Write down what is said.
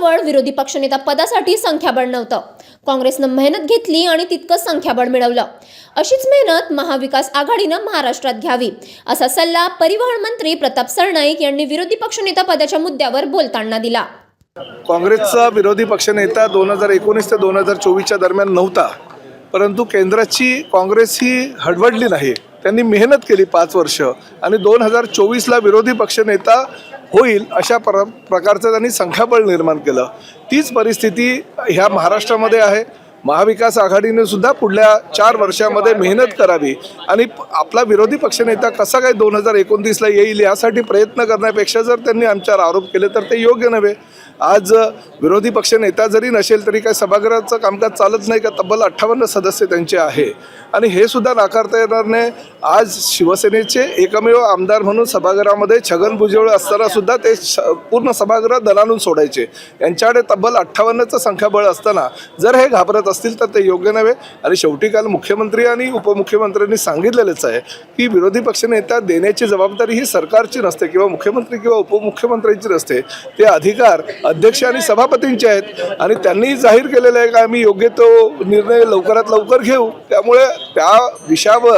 काँग्रेसजवळ विरोधी पक्षनेता पदासाठी संख्याबळ नव्हतं। काँग्रेसनं मेहनत घेतली आणि तितकंच संख्याबळ मिळवलं। अशीच मेहनत महाविकास आघाडीनं महाराष्ट्रात घ्यावी असा सल्ला परिवहन मंत्री प्रताप सरनाईक यांनी विरोधी पक्षनेता पदाच्या मुद्द्यावर बोलताना दिला। काँग्रेसचा विरोधी पक्षनेता 2019 ते 2024 दरम्यान नव्हता, परंतु केंद्राची काँग्रेस ही हडवडली नाही। त्यांनी मेहनत केली 5 वर्ष आणि 2024ला विरोधी पक्षनेता होईल अशा प्रकारचं त्यांनी संख्याबळ निर्माण केलं। तीच परिस्थिती ह्या महाराष्ट्रामध्ये आहे। महाविकास आघाडीने सुद्धा पुढल्या 4 वर्षामध्ये मेहनत करावी आणि आपला विरोधी पक्षनेता कसा काय 2029ला येईल यासाठी प्रयत्न करण्यापेक्षा जर त्यांनी आमच्यावर आरोप केले तर ते योग्य नव्हे। आज विरोधी पक्षनेता जरी नसेल तरी काय सभागृहाचं कामकाज चालत नाही का? तब्बल 58 सदस्य त्यांचे आहे आणि हे सुद्धा नाकारता येणार नाही। आज शिवसेनेचे एकमेव आमदार म्हणून सभागृहामध्ये छगन भुजबळ असताना सुद्धा ते पूर्ण सभागृह दणाणून सोडायचे। यांच्याकडे तब्बल 58चं संख्याबळ असताना जर हे घाबरत असतील तर ते योग्य नव्हे। आणि शेवटी काल मुख्यमंत्री आणि उपमुख्यमंत्र्यांनी सांगितलेलंच आहे की विरोधी पक्षनेता देण्याची जबाबदारी ही सरकारची नसते किंवा मुख्यमंत्री किंवा उपमुख्यमंत्र्यांची नसते, ते अधिकार अध्यक्ष आणि सभापतींचे आहेत आणि त्यांनी जाहीर केलेलं आहे की आम्ही योग्य तो निर्णय लवकरात लवकर घेऊ। त्यामुळे त्या विषयावर